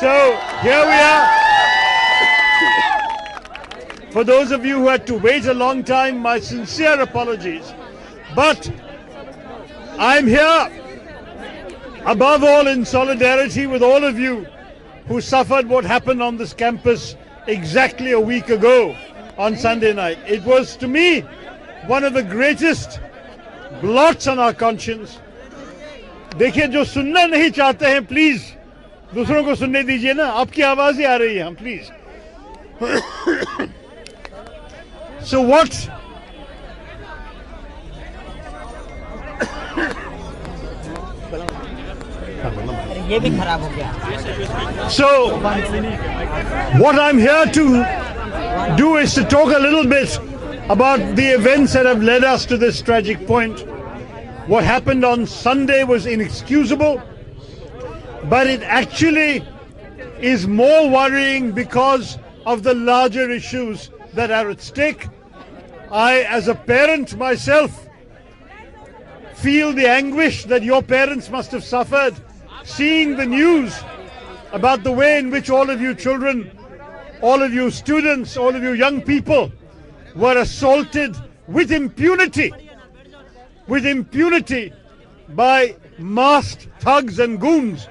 So here we are. For those of you who had to wait a long time, my sincere apologies. But I'm here, above all, in solidarity with all of you who suffered what happened on this campus exactly a week ago on Sunday night. It was, to me, one of the greatest blots on our conscience. देखिए, जो सुनना नहीं चाहते हैं, please दूसरों को सुनने दीजिए ना. आपकी आवाज ही आ रही है, हम please. So what? So what I'm here to do is to talk a little bit about the events that have led us to this tragic point. What happened on Sunday was inexcusable, but it actually is more worrying because of the larger issues that are at stake. I, as a parent myself, feel the anguish that your parents must have suffered seeing the news about the way in which all of you children, all of you students, all of you young people were assaulted with impunity by masked thugs and goons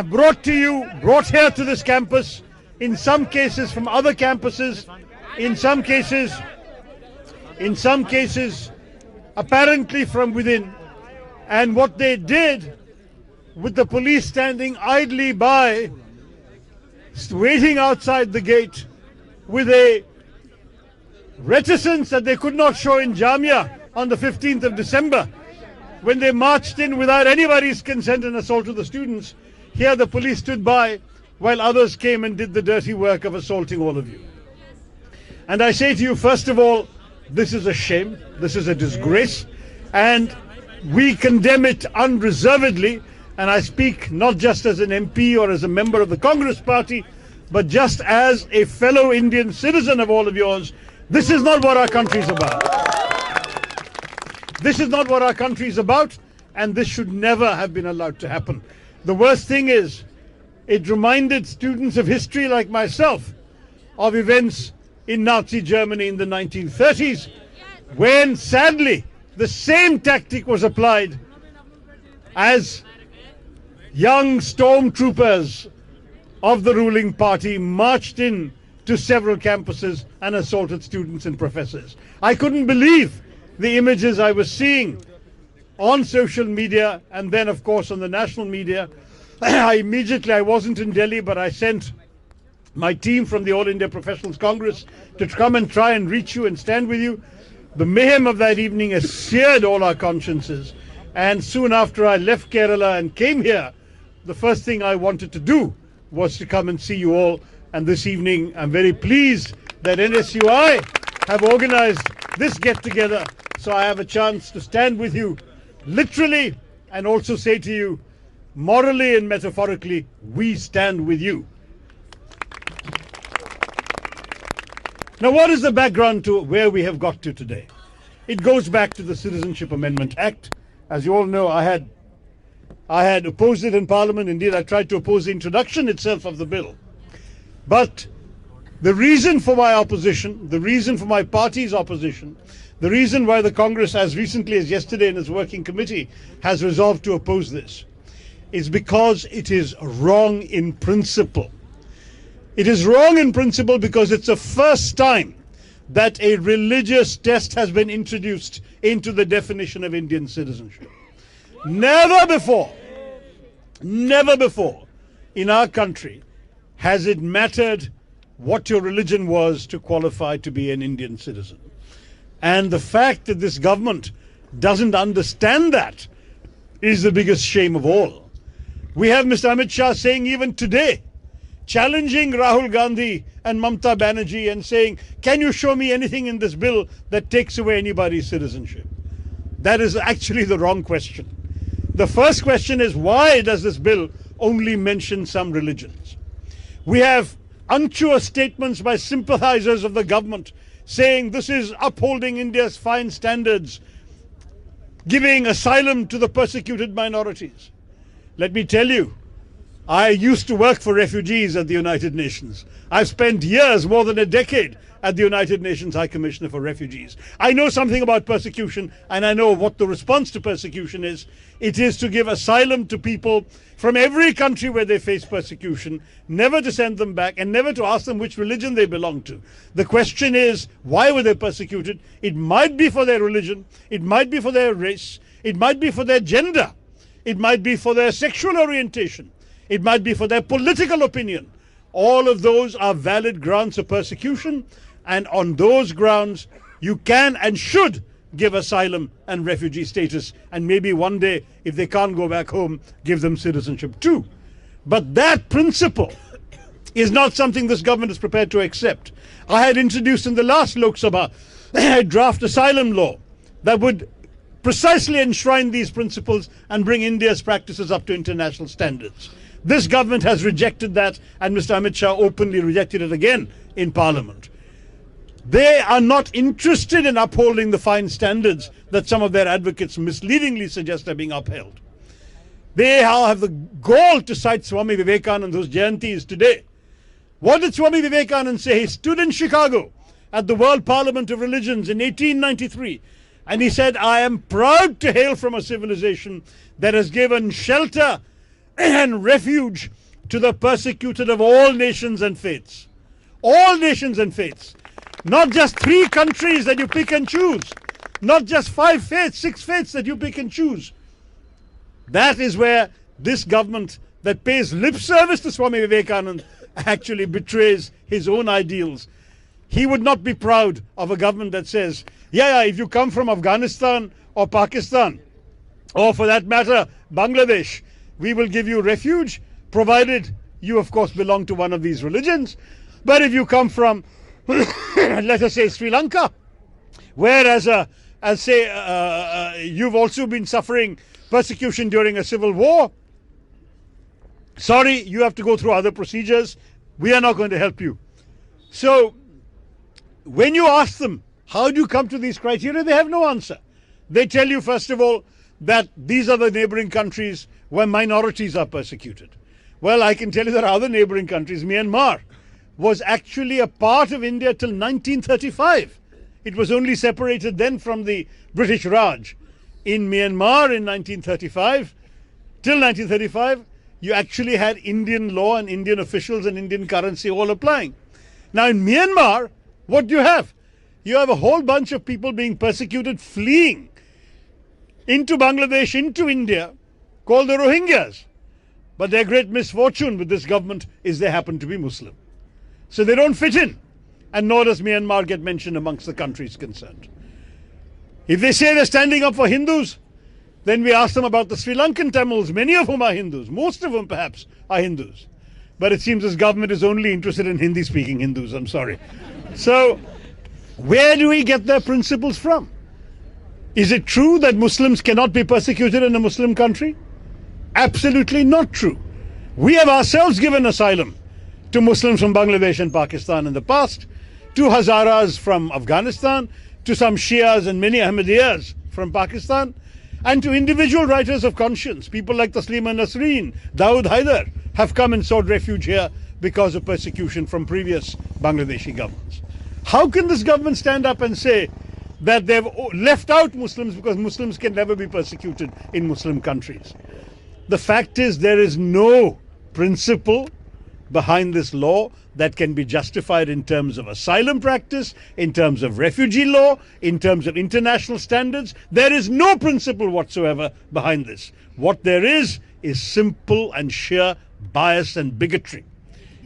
brought here to this campus, in some cases from other campuses, in some cases apparently from within. And what they did, with the police standing idly by, waiting outside the gate with a reticence that they could not show in Jamia on the 15th of December, when they marched in without anybody's consent and assaulted the students. Here the police stood by while others came and did the dirty work of assaulting all of you. And I say to you, first of all, this is a shame, this is a disgrace, and we condemn it unreservedly. And I speak not just as an MP or as a member of the Congress party, but just as a fellow Indian citizen of all of yours. This is not what our country is about. This is not what our country is about, and this should never have been allowed to happen. The worst thing is, it reminded students of history like myself of events in Nazi Germany in the 1930s, when sadly the same tactic was applied as young stormtroopers of the ruling party marched in to several campuses and assaulted students and professors. I couldn't believe the images I was seeing on social media and then, of course, on the national media. I wasn't in Delhi, but I sent my team from the All India Professionals Congress to come and try and reach you and stand with you. The mayhem of that evening has seared all our consciences. And soon after I left Kerala and came here, the first thing I wanted to do was to come and see you all. And this evening, I'm very pleased that NSUI have organized this get-together, so I have a chance to stand with you literally and also say to you, morally and metaphorically, we stand with you. Now, what is the background to where we have got to today? It goes back to the Citizenship Amendment Act. As you all know, I had opposed it in Parliament. Indeed, I tried to oppose the introduction itself of the bill. But the reason for my opposition, the reason for my party's opposition, the reason why the Congress, as recently as yesterday in its working committee, has resolved to oppose this, is because it is wrong in principle. It is wrong in principle because it's the first time that a religious test has been introduced into the definition of Indian citizenship. Never before in our country has it mattered what your religion was to qualify to be an Indian citizen. And the fact that this government doesn't understand that is the biggest shame of all. We have Mr. Amit Shah saying even today, challenging Rahul Gandhi and Mamta Banerjee and saying, can you show me anything in this bill that takes away anybody's citizenship? That is actually the wrong question. The first question is, why does this bill only mention some religions? We have unctuous statements by sympathizers of the government saying this is upholding India's fine standards, giving asylum to the persecuted minorities. Let me tell you, I used to work for refugees at the United Nations. I've spent years, more than a decade, at the United Nations High Commissioner for Refugees. I know something about persecution, and I know what the response to persecution is. It is to give asylum to people from every country where they face persecution, never to send them back, and never to ask them which religion they belong to. The question is, why were they persecuted? It might be for their religion, it might be for their race, it might be for their gender, it might be for their sexual orientation, it might be for their political opinion. All of those are valid grounds of persecution, and on those grounds you can and should give asylum and refugee status, and maybe one day, if they can't go back home, give them citizenship too. But that principle is not something this government is prepared to accept. I had introduced in the last Lok Sabha a draft asylum law that would precisely enshrine these principles and bring India's practices up to international standards. This government has rejected that, and Mr. Amit Shah openly rejected it again in Parliament. They are not interested in upholding the fine standards that some of their advocates misleadingly suggest are being upheld. They have the gall to cite Swami Vivekananda's Jayantis today. What did Swami Vivekananda say? He stood in Chicago at the World Parliament of Religions in 1893, and he said, "I am proud to hail from a civilization that has given shelter and refuge to the persecuted of all nations and faiths." All nations and faiths. Not just 3 countries that you pick and choose. Not just 5 faiths, 6 faiths that you pick and choose. That is where this government that pays lip service to Swami Vivekananda actually betrays his own ideals. He would not be proud of a government that says, yeah, if you come from Afghanistan or Pakistan, or for that matter, Bangladesh, we will give you refuge, provided you, of course, belong to one of these religions. But if you come from, let us say, Sri Lanka, whereas, you've also been suffering persecution during a civil war, sorry, you have to go through other procedures. We are not going to help you. So, when you ask them, how do you come to these criteria, they have no answer. They tell you, first of all, that these are the neighboring countries where minorities are persecuted. Well, I can tell you there are other neighboring countries. Myanmar was actually a part of India till 1935. It was only separated then from the British Raj. In Myanmar in 1935, till 1935, you actually had Indian law and Indian officials and Indian currency all applying. Now in Myanmar, what do you have? You have a whole bunch of people being persecuted, fleeing into Bangladesh, into India, called the Rohingyas. But their great misfortune with this government is they happen to be Muslim. So they don't fit in, and nor does Myanmar get mentioned amongst the countries concerned. If they say they're standing up for Hindus, then we ask them about the Sri Lankan Tamils, many of whom are Hindus, most of whom perhaps are Hindus. But it seems this government is only interested in Hindi-speaking Hindus, I'm sorry. So, where do we get their principles from? Is it true that Muslims cannot be persecuted in a Muslim country? Absolutely not true. We have ourselves given asylum to Muslims from Bangladesh and Pakistan in the past, to Hazaras from Afghanistan, to some Shias and many Ahmadiyas from Pakistan, and to individual writers of conscience. People like Taslima Nasreen, Dawood Haider have come and sought refuge here because of persecution from previous Bangladeshi governments. How can this government stand up and say that they've left out Muslims because Muslims can never be persecuted in Muslim countries? The fact is, there is no principle behind this law that can be justified in terms of asylum practice, in terms of refugee law, in terms of international standards. There is no principle whatsoever behind this. What there is simple and sheer bias and bigotry.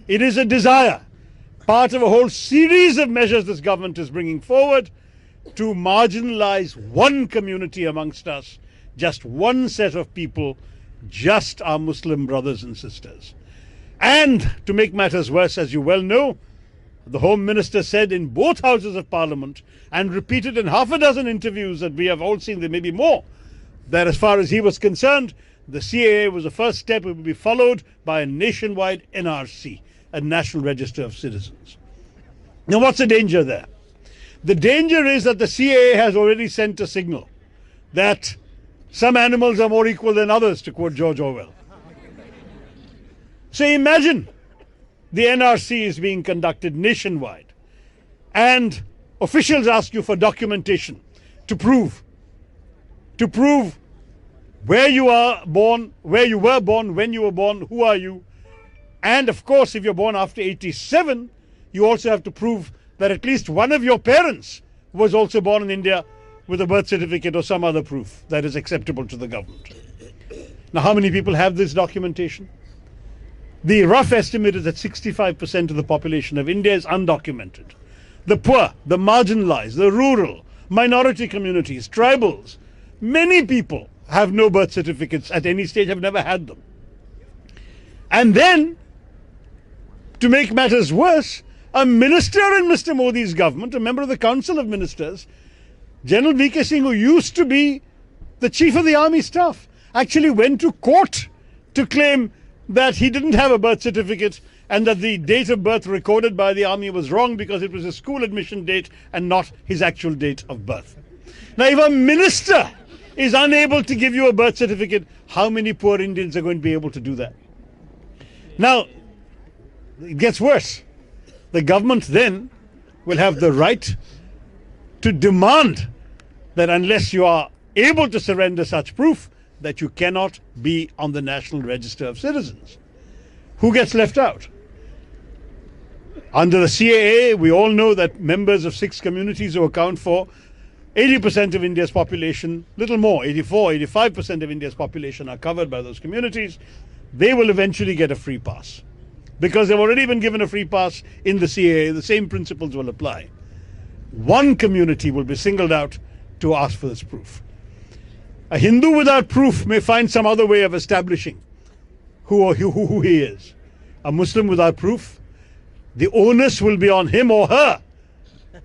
It is a desire, part of a whole series of measures this government is bringing forward, to marginalize one community amongst us, just one set of people, just our Muslim brothers and sisters. And to make matters worse, as you well know, the Home Minister said in both houses of Parliament, and repeated in half a dozen interviews that we have all seen, there may be more, that as far as he was concerned, the CAA was the first step. It would be followed by a nationwide NRC, a National Register of Citizens. Now what's the danger there? The danger is that the CAA has already sent a signal that some animals are more equal than others, to quote George Orwell. So imagine the NRC is being conducted nationwide and officials ask you for documentation to prove where you are born, where you were born, when you were born, who are you. And of course, if you're born after 87, you also have to prove that at least one of your parents was also born in India with a birth certificate or some other proof that is acceptable to the government. Now, how many people have this documentation? The rough estimate is that 65% of the population of India is undocumented. The poor, the marginalized, the rural, minority communities, tribals, many people have no birth certificates at any stage, have never had them. And then, to make matters worse, a minister in Mr. Modi's government, a member of the Council of Ministers, General V.K. Singh, who used to be the chief of the army staff, actually went to court to claim that he didn't have a birth certificate and that the date of birth recorded by the army was wrong because it was a school admission date and not his actual date of birth. Now, if a minister is unable to give you a birth certificate, how many poor Indians are going to be able to do that? Now, it gets worse. The government then will have the right to demand that unless you are able to surrender such proof, that you cannot be on the National Register of Citizens. Who gets left out? Under the CAA, we all know that members of 6 communities who account for 80% of India's population, little more, 85% of India's population are covered by those communities. They will eventually get a free pass. Because they've already been given a free pass in the CAA, the same principles will apply. One community will be singled out to ask for this proof. A Hindu without proof may find some other way of establishing who he is. A Muslim without proof, the onus will be on him or her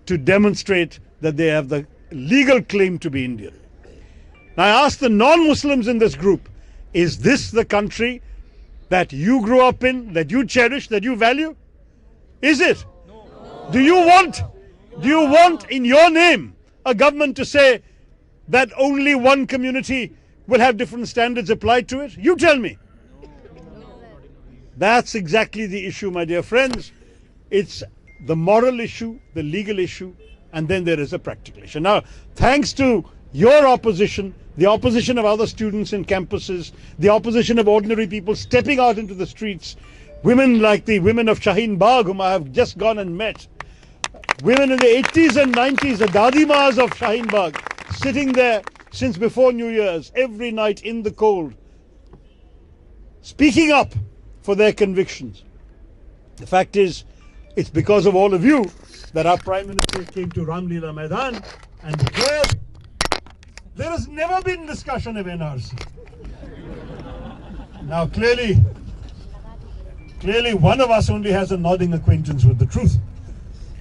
to demonstrate that they have the legal claim to be Indian. Now, I ask the non-Muslims in this group, is this the country that you grew up in, that you cherish, that you value? Is it? No. Do you want in your name a government to say that only one community will have different standards applied to it? You tell me. That's exactly the issue, my dear friends. It's the moral issue, the legal issue, and then there is a practical issue. Now, thanks to your opposition, the opposition of other students in campuses, the opposition of ordinary people stepping out into the streets, women like the women of Shaheen Bagh, whom I have just gone and met, women in the 80s and 90s, the Dadimas of Shaheen Bagh, sitting there since before New Year's, every night in the cold, speaking up for their convictions. The fact is, it's because of all of you that our Prime Minister came to Ramlila Maidan and declared there has never been discussion of NRC. Now, clearly one of us only has a nodding acquaintance with the truth.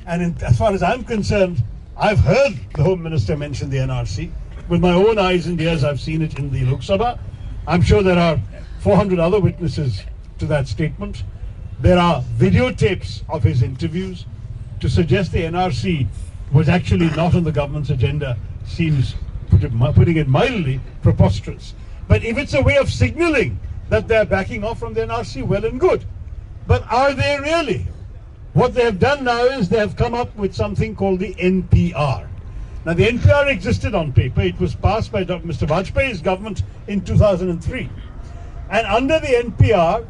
And as far as I'm concerned, I've heard the Home Minister mention the NRC. With my own eyes and ears, I've seen it in the Lok Sabha. I'm sure there are 400 other witnesses to that statement. There are videotapes of his interviews. To suggest the NRC was actually not on the government's agenda seems, putting it mildly, preposterous. But if it's a way of signaling that they're backing off from the NRC, well and good. But are they really? What they have done now is they have come up with something called the NPR. Now, the NPR existed on paper. It was passed by Mr. Vajpayee's government in 2003. And under the NPR,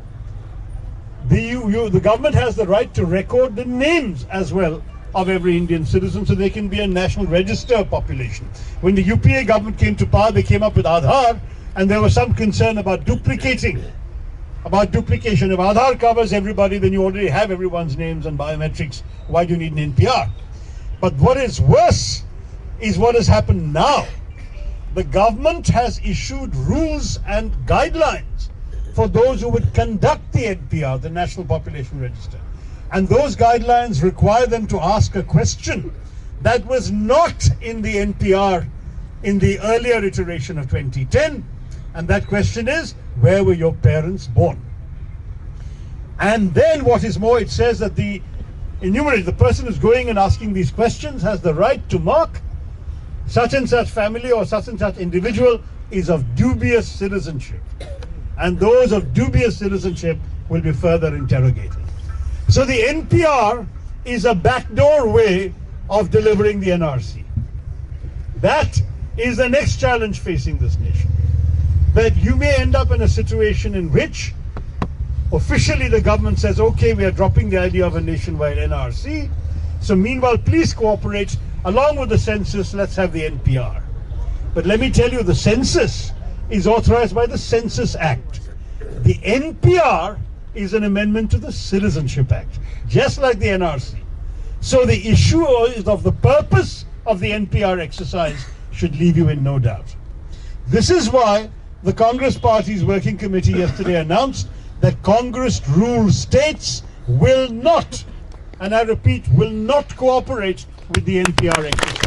the government has the right to record the names as well of every Indian citizen so they can be a national register population. When the UPA government came to power, they came up with Aadhaar, and there was some concern about duplication. If Aadhaar covers everybody, then you already have everyone's names and biometrics. Why do you need an NPR? But what is worse is what has happened now. The government has issued rules and guidelines for those who would conduct the NPR, the National Population Register. And those guidelines require them to ask a question that was not in the NPR in the earlier iteration of 2010. And that question is, where were your parents born? And then what is more, it says that the person who's going and asking these questions has the right to mark such and such family or such and such individual is of dubious citizenship. And those of dubious citizenship will be further interrogated. So the NPR is a backdoor way of delivering the NRC. That is the next challenge facing this nation. That you may end up in a situation in which officially the government says, okay, we are dropping the idea of a nationwide NRC. So meanwhile, please cooperate. Along with the census, let's have the NPR. But let me tell you, the census is authorized by the Census Act. The NPR is an amendment to the Citizenship Act, just like the NRC. So the issue of the purpose of the NPR exercise should leave you in no doubt. This is why the Congress Party's working committee yesterday announced that Congress-ruled states will not, and I repeat, will not cooperate with the NPR exercise.